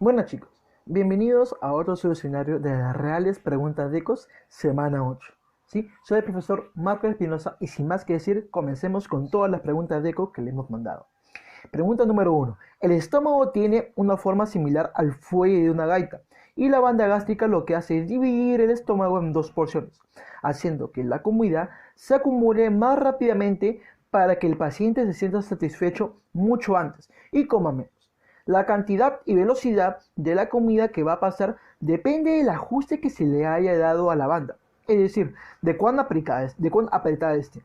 Buenas chicos, bienvenidos a otro solucionario de las reales preguntas de ECOS, semana 8. ¿Sí? Soy el profesor Marco Espinosa y sin más que decir, comencemos con todas las preguntas de ECO que le hemos mandado. Pregunta número 1. El estómago tiene una forma similar al fuelle de una gaita y la banda gástrica lo que hace es dividir el estómago en dos porciones, haciendo que la comida se acumule más rápidamente para que el paciente se sienta satisfecho mucho antes y coma menos. La cantidad y velocidad de la comida que va a pasar depende del ajuste que se le haya dado a la banda, es decir, de cuán apretada esté.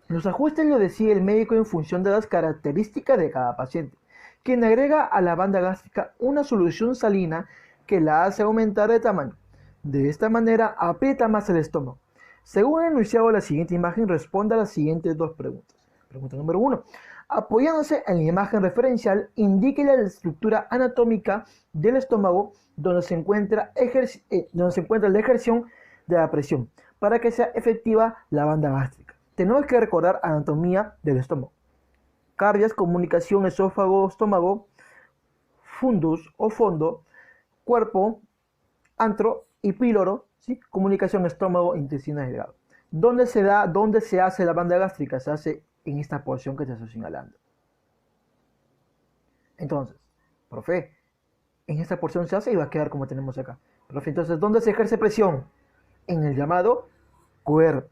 Los ajustes los decide el médico en función de las características de cada paciente, quien agrega a la banda gástrica una solución salina que la hace aumentar de tamaño. De esta manera aprieta más el estómago. Según el enunciado de la siguiente imagen, responde a las siguientes dos preguntas. Pregunta número 1. Apoyándose en la imagen referencial, indique la estructura anatómica del estómago donde se encuentra la ejerción de la presión para que sea efectiva la banda gástrica. Tenemos que recordar anatomía del estómago. Cardias, comunicación, esófago, estómago, fundus o fondo, cuerpo, antro y píloro, ¿sí? Comunicación estómago, intestino delgado. ¿Dónde se hace la banda gástrica? Se hace en esta porción que te estoy señalando. Entonces, profe, en esta porción se hace y va a quedar como tenemos acá. Profe, entonces, ¿dónde se ejerce presión? En el llamado cuerpo.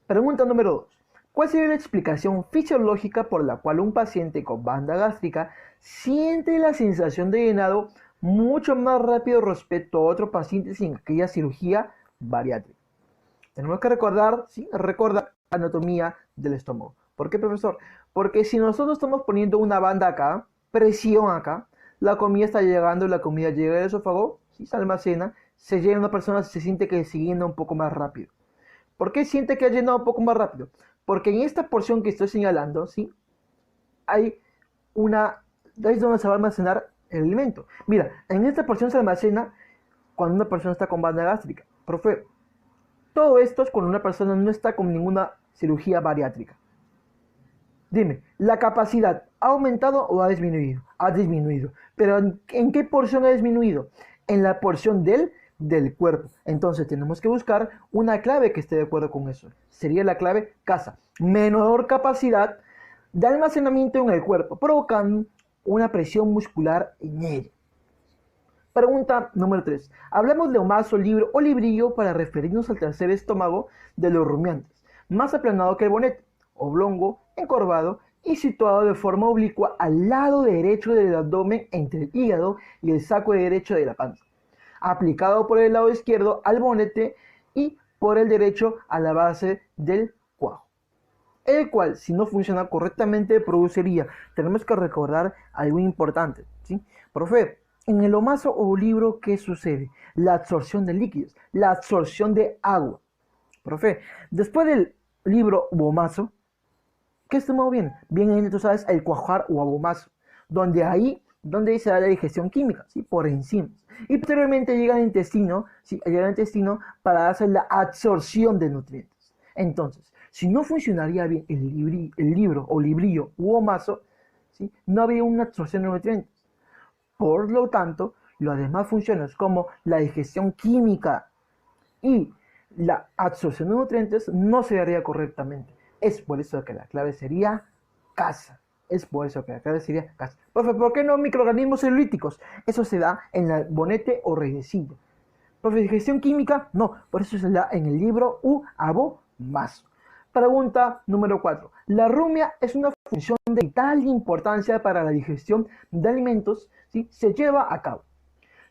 Pregunta número 2. ¿Cuál sería la explicación fisiológica por la cual un paciente con banda gástrica siente la sensación de llenado mucho más rápido respecto a otro paciente sin aquella cirugía bariátrica? Tenemos que recordar la anatomía del estómago. ¿Por qué, profesor? Porque si nosotros estamos poniendo una banda acá, presión acá, la comida está llegando, la comida llega al esófago, ¿sí? Se almacena, se llena, una persona se siente que se llena un poco más rápido. ¿Por qué siente que ha llenado un poco más rápido? Porque en esta porción que estoy señalando, ¿sí? Ahí es donde se va a almacenar el alimento. Mira, en esta porción se almacena cuando una persona está con banda gástrica. Profe, todo esto es cuando una persona no está con ninguna cirugía bariátrica. Dime, ¿la capacidad ha aumentado o ha disminuido? Ha disminuido. ¿Pero en qué porción ha disminuido? En la porción del cuerpo. Entonces tenemos que buscar una clave que esté de acuerdo con eso. Sería la clave casa. Menor capacidad de almacenamiento en el cuerpo, provocando una presión muscular en él. Pregunta número 3. Hablamos de omaso, libro o librillo para referirnos al tercer estómago de los rumiantes, más aplanado que el bonete, oblongo, encorvado y situado de forma oblicua al lado derecho del abdomen entre el hígado y el saco derecho de la panza, aplicado por el lado izquierdo al bonete y por el derecho a la base del cuajo, el cual, si no funciona correctamente, produciría, tenemos que recordar algo importante, ¿sí? Profe, en el omaso o libro, ¿qué sucede? La absorción de líquidos, la absorción de agua. Profe, después del libro u omaso, ¿qué estómago viene? Viene, tú sabes, el cuajar o abomaso, donde se da la digestión química, ¿sí? Por enzimas. Y posteriormente llega al intestino, ¿sí? Llega al intestino para hacer la absorción de nutrientes. Entonces, si no funcionaría bien el libro o librillo u omaso, ¿sí? No habría una absorción de nutrientes. Por lo tanto, las demás funciones como la digestión química y la absorción de nutrientes no se daría correctamente. Es por eso que la clave sería casa. Profe, ¿por qué no microorganismos celulíticos? Eso se da en el bonete o redecilla. Profe, digestión química, no, por eso se da en el libro u abomaso. Pregunta número 4. La rumia es una función de vital importancia para la digestión de alimentos, ¿sí? Se lleva a cabo.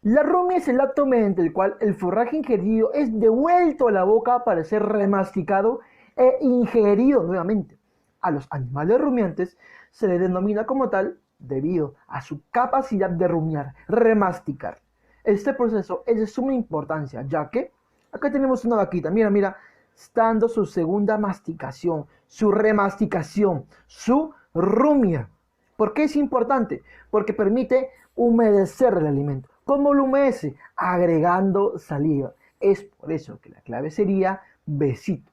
La rumia es el acto mediante el cual el forraje ingerido es devuelto a la boca para ser remasticado e ingerido nuevamente. A los animales rumiantes se les denomina como tal debido a su capacidad de rumiar, remasticar. Este proceso es de suma importancia, ya que acá tenemos una vaquita, mira, está dando su segunda masticación, su remasticación, su rumia. ¿Por qué es importante? Porque permite humedecer el alimento. ¿Cómo lo humedece? Agregando saliva. Es por eso que la clave sería besito.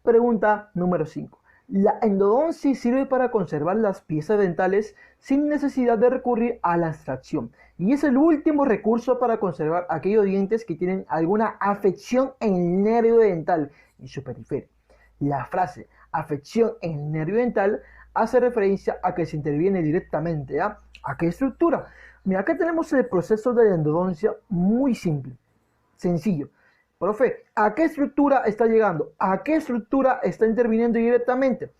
Pregunta número 5. La endodoncia sirve para conservar las piezas dentales sin necesidad de recurrir a la extracción y es el último recurso para conservar aquellos dientes que tienen alguna afección en el nervio dental y su periferia. La frase afección en el nervio dental hace referencia a que se interviene directamente ¿a qué estructura? Mira, acá tenemos el proceso de la endodoncia muy simple, sencillo. Profe, ¿a qué estructura está llegando? ¿A qué estructura está interviniendo directamente?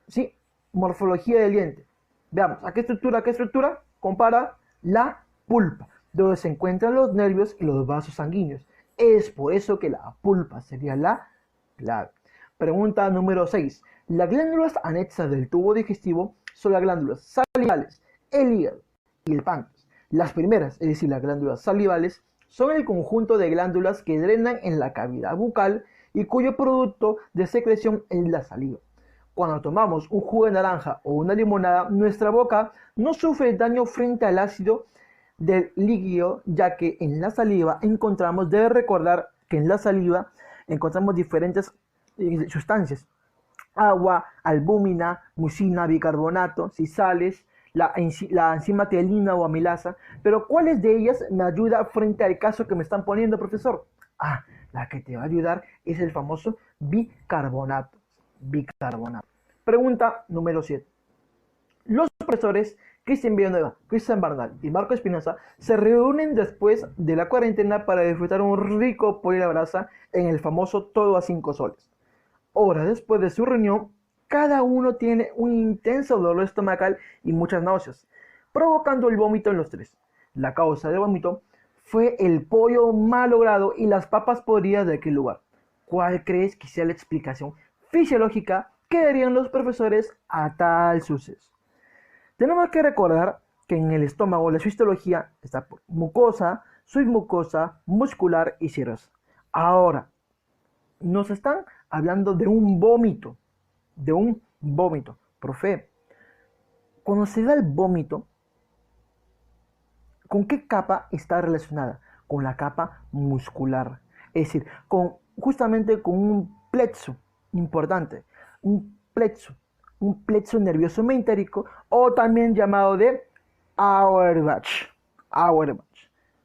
Sí, morfología del diente. Veamos, ¿a qué estructura? ¿A qué estructura? Compara la pulpa, donde se encuentran los nervios y los vasos sanguíneos. Es por eso que la pulpa sería la clave. Pregunta número 6. Las glándulas anexas del tubo digestivo son las glándulas salivales, el hígado y el páncreas. Las primeras, es decir, las glándulas salivales, son el conjunto de glándulas que drenan en la cavidad bucal y cuyo producto de secreción es la saliva. Cuando tomamos un jugo de naranja o una limonada, nuestra boca no sufre daño frente al ácido del líquido, ya que en la saliva encontramos, debe recordar que en la saliva encontramos diferentes sustancias: agua, albúmina, mucina, bicarbonato, sales, la enzima tialina o amilasa. Pero ¿cuáles de ellas me ayuda frente al caso que me están poniendo, profesor? La que te va a ayudar es el famoso bicarbonato. Bicarbonato. Pregunta número 7. Los profesores Cristian Villanueva, Cristian Bernal y Marco Espinosa se reúnen después de la cuarentena para disfrutar un rico pollo a la brasa en el famoso Todo a 5 soles. Horas después de su reunión, cada uno tiene un intenso dolor estomacal y muchas náuseas, provocando el vómito en los tres. La causa del vómito fue el pollo malogrado y las papas podridas de aquel lugar. ¿Cuál crees que sea la explicación fisiológica que darían los profesores a tal suceso? Tenemos que recordar que en el estómago la fisiología está por mucosa, submucosa, muscular y serosa. Ahora, nos están hablando de un vómito, Profe, cuando se da el vómito, ¿con qué capa está relacionada? Con la capa muscular, es decir, justamente con un plexo importante, un plexo nervioso meentérico, o también llamado de Auerbach.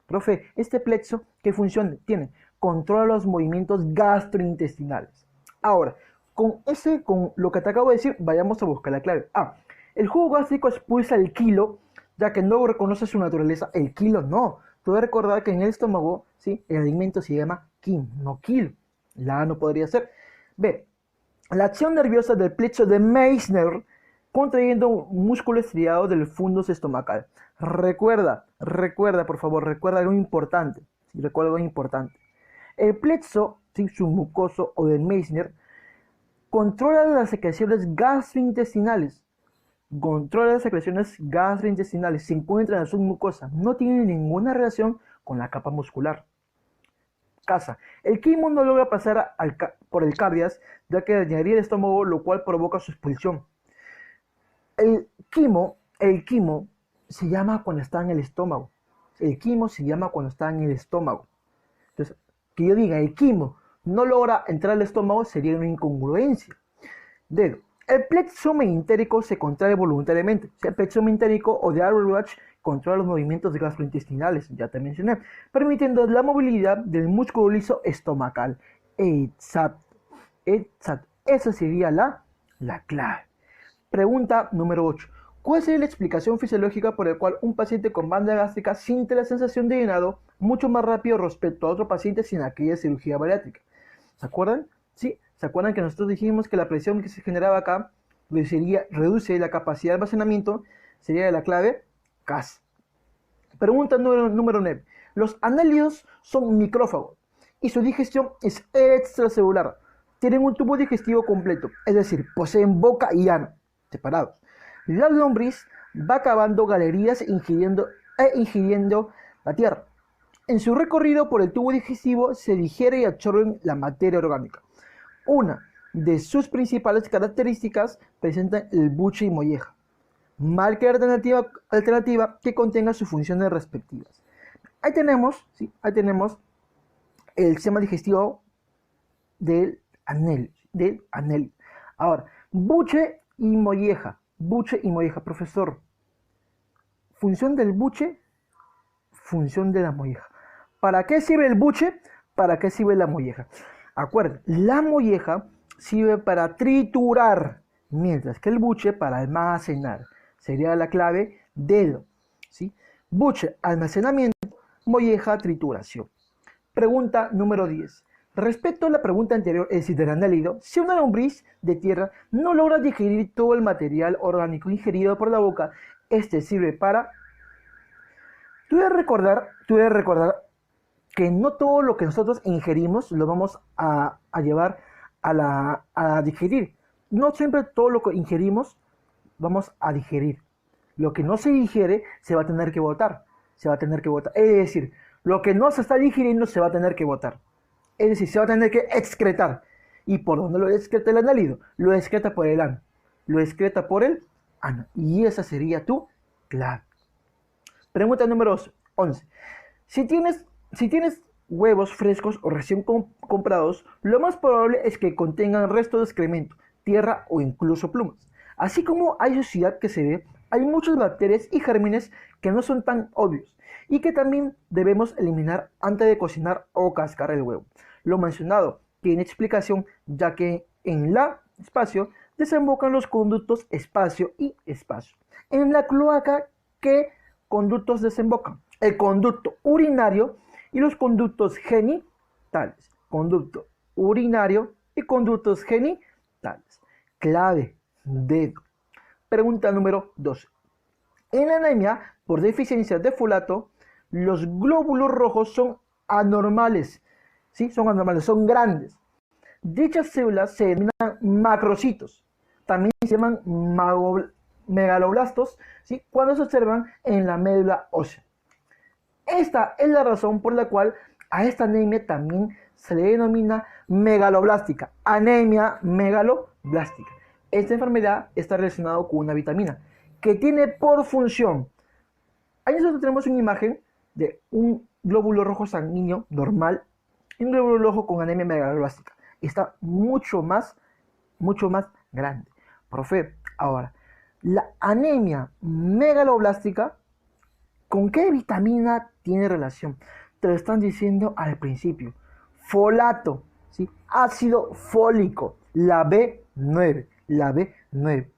Profe, este plexo, ¿qué función tiene? Controla los movimientos gastrointestinales. Ahora, con lo que te acabo de decir, vayamos a buscar la clave. El jugo gástrico expulsa el quilo, ya que no reconoce su naturaleza. El kilo no. Tú debes recordar que en el estómago, ¿sí?, el alimento se llama quin, no kilo. La A no podría ser. B. La acción nerviosa del plexo de Meissner contrayendo un músculo estriado del fundus estomacal. Recuerda, por favor, recuerda algo importante. ¿Sí? Recuerda algo importante. El plexo, ¿sí?, submucoso o de Meissner, controla las secreciones gastrointestinales. Se encuentra en la submucosa. No tiene ninguna relación con la capa muscular. El quimo no logra pasar por el cardias, ya que dañaría el estómago, lo cual provoca su expulsión. El quimo se llama cuando está en el estómago. Entonces, que yo diga el quimo no logra entrar al estómago sería una incongruencia. El plexo meentérico se contrae voluntariamente. El plexo meentérico o de Auerbach controla los movimientos gastrointestinales, ya te mencioné, permitiendo la movilidad del músculo liso estomacal. Exacto. Esa sería la clave. Pregunta número 8. ¿Cuál sería la explicación fisiológica por la cual un paciente con banda gástrica siente la sensación de llenado mucho más rápido respecto a otro paciente sin aquella cirugía bariátrica? ¿Se acuerdan? Sí, ¿se acuerdan que nosotros dijimos que la presión que se generaba acá reduce la capacidad de almacenamiento? Sería la clave CAS. Pregunta número 9. Los anélidos son micrófagos y su digestión es extracelular. Tienen un tubo digestivo completo, es decir, poseen boca y ano separados. La lombriz va cavando galerías ingiriendo la tierra. En su recorrido por el tubo digestivo se digiere y absorbe la materia orgánica. Una de sus principales características presenta el buche y molleja. Marque alternativa que contenga sus funciones respectivas. Ahí tenemos el sistema digestivo del anélido. Ahora, buche y molleja. Buche y molleja, profesor. Función del buche, función de la molleja. ¿Para qué sirve el buche? ¿Para qué sirve la molleja? Acuérdense, la molleja sirve para triturar, mientras que el buche para almacenar. Sería la clave dedo, ¿sí? Buche, almacenamiento, molleja, trituración. Pregunta número 10. Respecto a la pregunta anterior, es decir, del análido, si una lombriz de tierra no logra digerir todo el material orgánico ingerido por la boca, este sirve para... Tú debes recordar que no todo lo que nosotros ingerimos lo vamos a llevar a digerir. No siempre todo lo que ingerimos vamos a digerir. Lo que no se digiere se va a tener que botar. Se va a tener que botar. Es decir, lo que no se está digiriendo se va a tener que botar. Es decir, se va a tener que excretar. ¿Y por dónde lo excreta el análido? Lo excreta por el ano. Lo excreta por el ano. Y esa sería tu clave. Pregunta número 11. Si tienes huevos frescos o recién comprados, lo más probable es que contengan restos de excremento, tierra o incluso plumas. Así como hay suciedad que se ve, hay muchas bacterias y gérmenes que no son tan obvios y que también debemos eliminar antes de cocinar o cascar el huevo. Lo mencionado tiene explicación, ya que en la espacio desembocan los conductos espacio y espacio. En la cloaca, ¿qué conductos desembocan? El conducto urinario y los conductos genitales. Conducto urinario y conductos genitales. Clave, dedo. Pregunta número 12. En la anemia por deficiencia de folato, los glóbulos rojos son anormales. ¿Sí? Son anormales, son grandes. Dichas células se denominan macrocitos. También se llaman megaloblastos, ¿sí? Cuando se observan en la médula ósea. Esta es la razón por la cual a esta anemia también se le denomina megaloblástica. Anemia megaloblástica. Esta enfermedad está relacionada con una vitamina que tiene por función. Ahí nosotros tenemos una imagen de un glóbulo rojo sanguíneo normal y un glóbulo rojo con anemia megaloblástica. Está mucho más grande. Profe, ahora, la anemia megaloblástica, ¿con qué vitamina tiene relación? Te lo están diciendo al principio. Folato, ¿sí? Ácido fólico, la B9, la B9.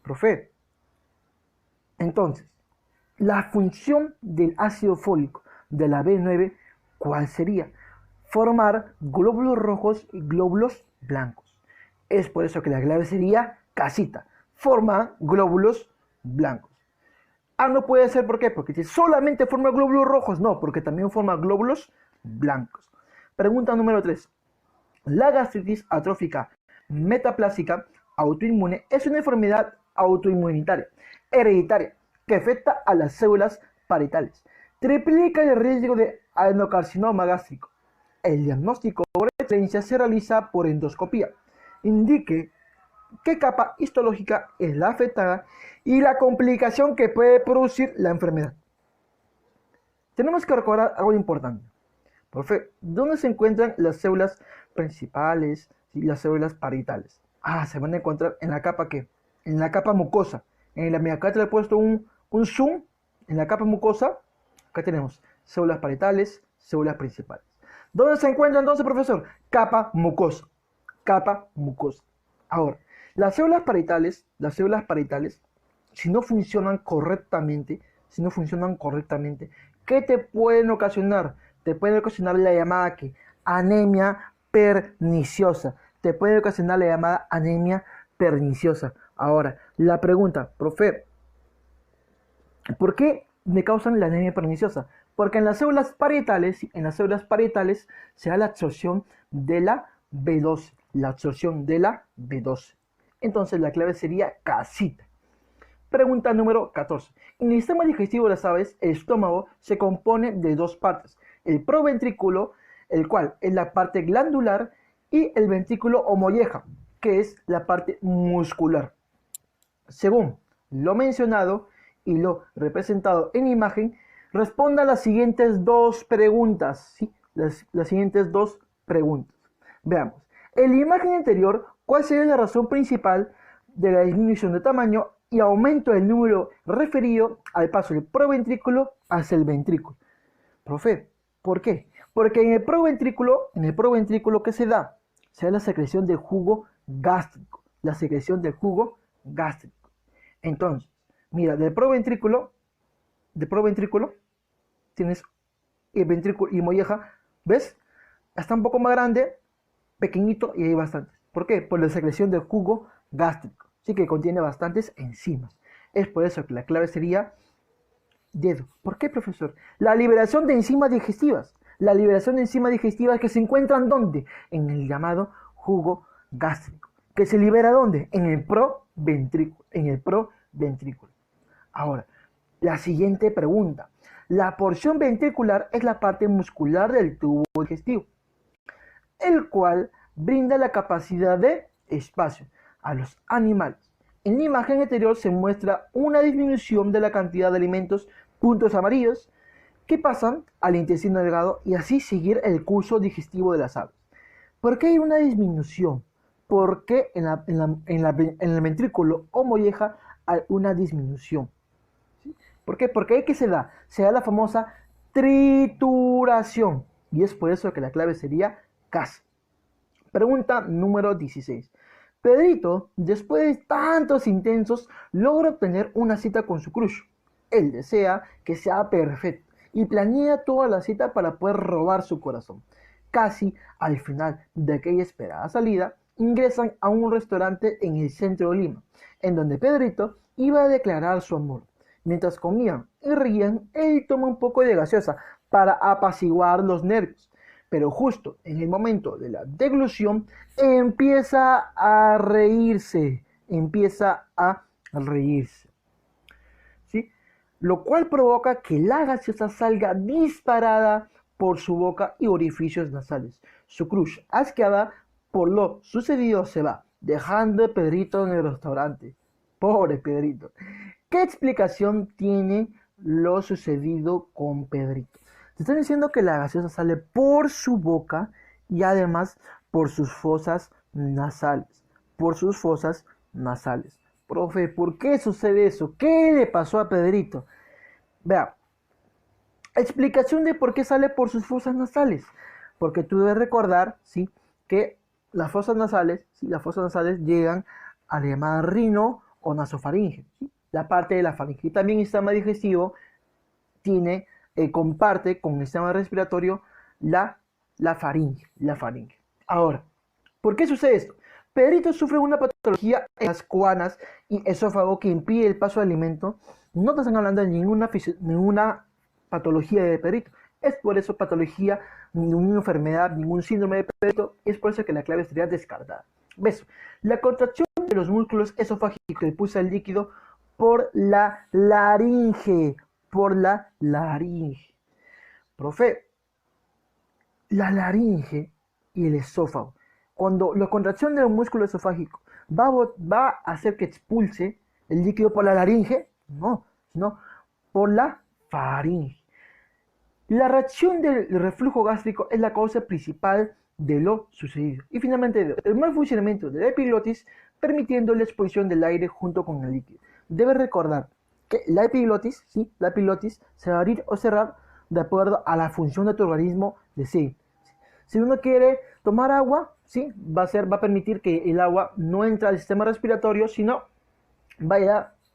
Profe, entonces, la función del ácido fólico de la B9, ¿cuál sería? Formar glóbulos rojos y glóbulos blancos. Es por eso que la clave sería casita. Forma glóbulos blancos. Ah, no puede ser, ¿por qué? Porque si solamente forma glóbulos rojos, no, porque también forma glóbulos blancos. Pregunta número 3. La gastritis atrófica metaplásica autoinmune es una enfermedad autoinmunitaria, hereditaria, que afecta a las células parietales. Triplica el riesgo de adenocarcinoma gástrico. El diagnóstico por excelencia se realiza por endoscopía. Indique qué capa histológica es la afectada y la complicación que puede producir la enfermedad. Tenemos que recordar algo importante. Profe, ¿dónde se encuentran las células principales y las células parietales? Ah, se van a encontrar en la capa ¿qué? En la capa mucosa. Acá te le he puesto un zoom en la capa mucosa. Acá tenemos células parietales, células principales. ¿Dónde se encuentra entonces, profesor? Capa mucosa. Capa mucosa. Ahora, las células parietales, si no funcionan correctamente, ¿qué te pueden ocasionar? Te pueden ocasionar la llamada ¿qué? Anemia perniciosa. Te puede ocasionar la llamada anemia perniciosa. Ahora, la pregunta, profe, ¿por qué me causan la anemia perniciosa? Porque en las células parietales se da la absorción de la B12. Entonces la clave sería casita. Pregunta número 14. En el sistema digestivo de las aves, el estómago se compone de dos partes. El proventrículo, el cual es la parte glandular, y el ventrículo o molleja, que es la parte muscular. Según lo mencionado y lo representado en imagen, responda a las siguientes dos preguntas. ¿Sí? Las siguientes dos preguntas. Veamos. En la imagen anterior, ¿Cuál sería la razón principal de la disminución de tamaño y aumento del número referido al paso del proventrículo hacia el ventrículo? Profe, ¿por qué? Porque en el proventrículo, ¿qué se da? Se da la secreción del jugo gástrico. La secreción del jugo gástrico. Entonces, mira, del proventrículo, tienes el ventrículo y molleja, ¿ves? Está un poco más grande, pequeñito y hay bastantes. ¿Por qué? Por la secreción del jugo gástrico. Sí que contiene bastantes enzimas. Es por eso que la clave sería dedo. ¿Por qué, profesor? La liberación de enzimas digestivas. La liberación de enzimas digestivas que se encuentran ¿dónde? En el llamado jugo gástrico. ¿Que se libera dónde? En el proventrículo. En el proventrículo. Ahora, la siguiente pregunta. La porción ventricular es la parte muscular del tubo digestivo, el cual brinda la capacidad de espacio a los animales. En la imagen anterior se muestra una disminución de la cantidad de alimentos, puntos amarillos, que pasan al intestino delgado y así seguir el curso digestivo de las aves. ¿Por qué hay una disminución? ¿Por qué en el ventrículo o molleja hay una disminución? ¿Sí? ¿Por qué? Porque ahí que se da la famosa trituración y es por eso que la clave sería casa. Pregunta número 16. Pedrito, después de tantos intentos, logra obtener una cita con su crush. Él desea que sea perfecto y planea toda la cita para poder robar su corazón. Casi al final de aquella esperada salida, ingresan a un restaurante en el centro de Lima, en donde Pedrito iba a declarar su amor. Mientras comían y rían, él toma un poco de gaseosa para apaciguar los nervios. Pero justo en el momento de la deglución empieza a reírse, ¿sí? Lo cual provoca que la gaseosa salga disparada por su boca y orificios nasales. Su crush, asqueada por lo sucedido, se va, dejando a Pedrito en el restaurante. Pobre Pedrito. ¿Qué explicación tiene lo sucedido con Pedrito? Te están diciendo que la gaseosa sale por su boca y además por sus fosas nasales. Profe, ¿por qué sucede eso? ¿Qué le pasó a Pedrito? Vea, explicación de por qué sale por sus fosas nasales. Porque tú debes recordar, ¿sí?, que las fosas nasales llegan a la llamada rino o nasofaringe, ¿sí? La parte de la faringe. Y también el sistema digestivo comparte con el sistema respiratorio la faringe. Ahora, ¿por qué sucede esto? Pedrito sufre una patología en las coanas y esófago que impide el paso de alimento. No te están hablando de ninguna patología de Pedrito. Es por eso patología, ninguna enfermedad, ningún síndrome de Pedrito. Es por eso que la clave sería descartada. ¿Ves? La contracción de los músculos esofágicos que expulsa el líquido por la laringe. Profe, la laringe y el esófago. Cuando la contracción del músculo esofágico va a hacer que expulse el líquido por la laringe, no, sino por la faringe. La reacción del reflujo gástrico es la causa principal de lo sucedido. Y finalmente, el mal funcionamiento de la epiglotis, permitiendo la exposición del aire junto con el líquido. Debes recordar que la epiglotis se va a abrir o cerrar de acuerdo a la función de tu organismo desee. Si uno quiere tomar agua, ¿sí?, va a permitir que el agua no entre al sistema respiratorio, sino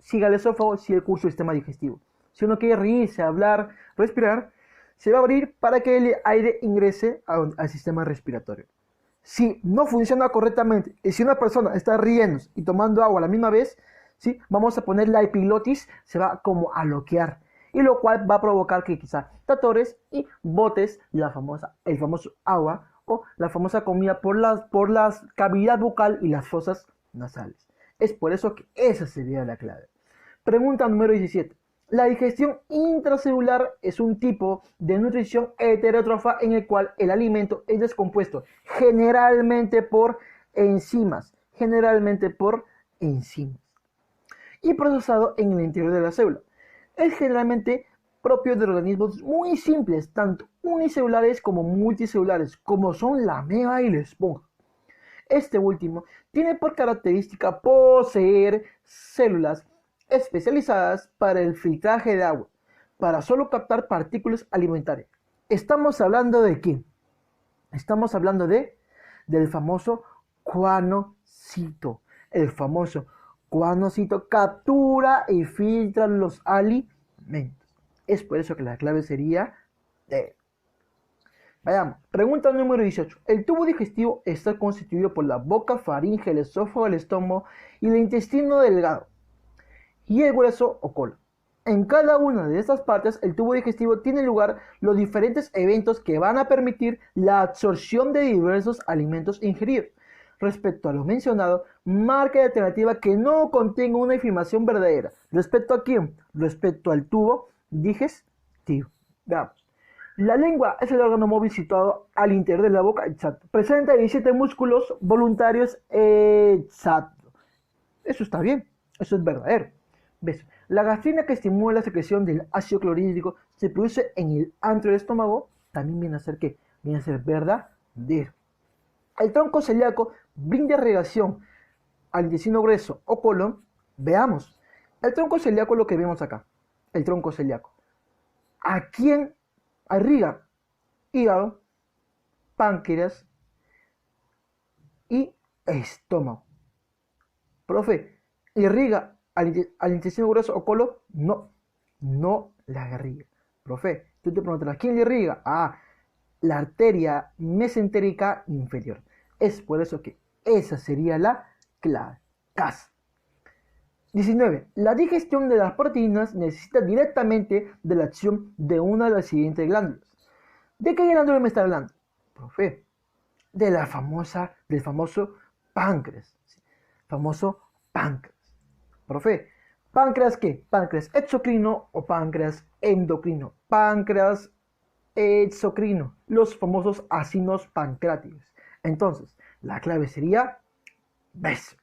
siga el esófago, siga el curso del sistema digestivo. Si uno quiere reírse, hablar, respirar, se va a abrir para que el aire ingrese al sistema respiratorio. Si no funciona correctamente, y si una persona está riendo y tomando agua a la misma vez, ¿sí?, vamos a poner la epiglotis, se va como a bloquear, y lo cual va a provocar que quizá te atores y botes el famoso agua o la famosa comida por las cavidad bucal y las fosas nasales. Es por eso que esa sería la clave. Pregunta número 17. La digestión intracelular es un tipo de nutrición heterótrofa en el cual el alimento es descompuesto generalmente por enzimas y procesado en el interior de la célula. Es generalmente propio de organismos muy simples, tanto unicelulares como multicelulares, como son la ameba y la esponja. Este último tiene por característica poseer células especializadas para el filtraje de agua, para solo captar partículas alimentarias. ¿Estamos hablando de quién? Estamos hablando del famoso cuanocito. El famoso cuanocito captura y filtra los alimentos. Es por eso que la clave sería D. Vayamos. Pregunta número 18. El tubo digestivo está constituido por la boca, faringe, el esófago, el estómago y el intestino delgado y el grueso o colon. En cada una de estas partes, el tubo digestivo tiene lugar los diferentes eventos que van a permitir la absorción de diversos alimentos ingeridos. Respecto a lo mencionado, marca la alternativa que no contenga una afirmación verdadera. ¿Respecto a quién? Respecto al tubo digestivo. Veamos. La lengua es el órgano móvil situado al interior de la boca, exacto. Presenta 17 músculos voluntarios, exacto. Eso está bien, eso es verdadero. ¿Ves? La gastrina, que estimula la secreción del ácido clorhídrico, se produce en el antro del estómago, también viene a ser ¿qué? Viene a ser verdadero. El tronco celíaco brinda irrigación al intestino grueso o colon. Veamos. El tronco celíaco es lo que vemos acá. El tronco celíaco. ¿A quién irriga? Hígado, páncreas y estómago. Profe, ¿irriga al intestino grueso o colon? No, no la irriga. Profe, tú te preguntarás, ¿quién le irriga? La arteria mesentérica inferior. Es por eso que esa sería la clave. Cas. 19. La digestión de las proteínas necesita directamente de la acción de una de las siguientes glándulas. ¿De qué glándula me está hablando? Profe, del famoso páncreas. Famoso páncreas. Profe, ¿páncreas qué? ¿Páncreas exocrino o páncreas endocrino? Páncreas exocrino, los famosos acinos pancráticos. Entonces, la clave sería beso.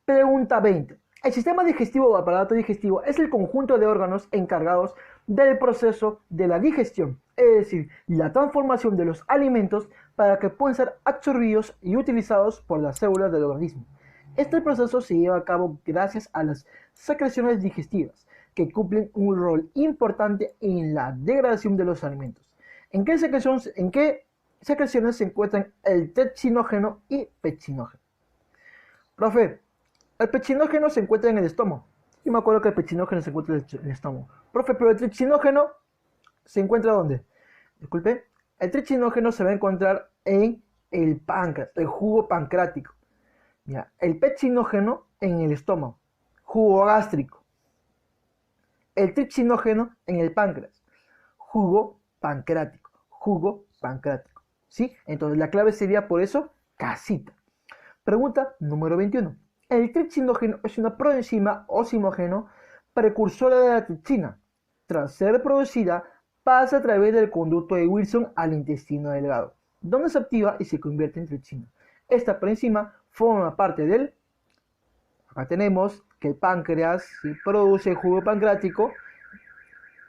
Pregunta 20. El sistema digestivo o aparato digestivo es el conjunto de órganos encargados del proceso de la digestión, es decir, la transformación de los alimentos para que puedan ser absorbidos y utilizados por las células del organismo. Este proceso se lleva a cabo gracias a las secreciones digestivas, que cumplen un rol importante en la degradación de los alimentos. ¿En qué secreciones se encuentran el tripsinógeno y pectinógeno? Profe, el pectinógeno se encuentra en el estómago. Yo me acuerdo que el pectinógeno se encuentra en el estómago. Profe, pero el tripsinógeno ¿se encuentra dónde? Disculpe. El tripsinógeno se va a encontrar en el páncreas, el jugo pancrático. Mira, el pectinógeno en el estómago, jugo gástrico. El tripsinógeno en el páncreas, jugo pancrático. ¿Sí? Entonces la clave sería por eso casita. Pregunta número 21. El tripsinógeno es una proenzima oximógeno precursora de la tripsina. Tras ser producida, pasa a través del conducto de Wilson al intestino delgado, donde se activa y se convierte en tripsina. Esta proenzima forma parte del... Acá tenemos que el páncreas produce el jugo pancrático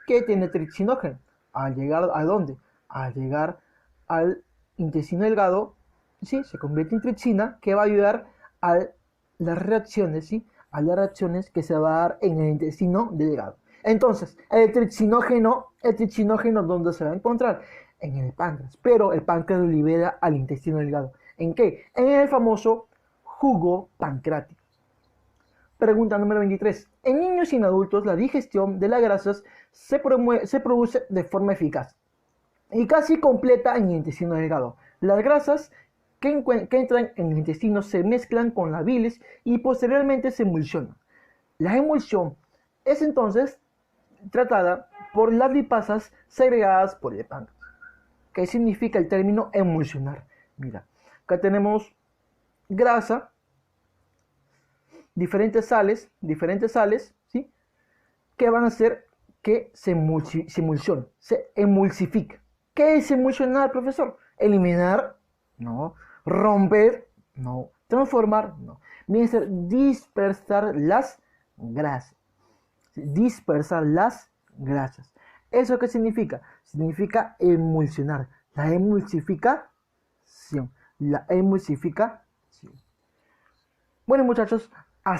que tiene tripsinógeno. Al llegar ¿a dónde? Al llegar al intestino delgado, ¿sí? Se convierte en tripsina, que va a ayudar a las reacciones, ¿sí? A las reacciones que se va a dar en el intestino delgado. Entonces, el tripsinógeno, ¿dónde se va a encontrar? En el páncreas, pero el páncreas lo libera al intestino delgado. ¿En qué? En el famoso jugo pancrático. Pregunta número 23. En niños y en adultos, la digestión de las grasas se produce de forma eficaz y casi completa en el intestino delgado. Las grasas que entran en el intestino se mezclan con la bilis y posteriormente se emulsionan. La emulsión es entonces tratada por las lipasas segregadas por el páncreas. ¿Qué significa el término emulsionar? Mira, acá tenemos grasa, diferentes sales, ¿sí? Que van a hacer que se emulsione, se emulsifica. ¿Qué es emulsionar, profesor? Eliminar, no. Romper, no. Transformar, no. Viene a ser dispersar las grasas. Dispersar las grasas. ¿Eso qué significa? Significa emulsionar. La emulsificación. Bueno muchachos,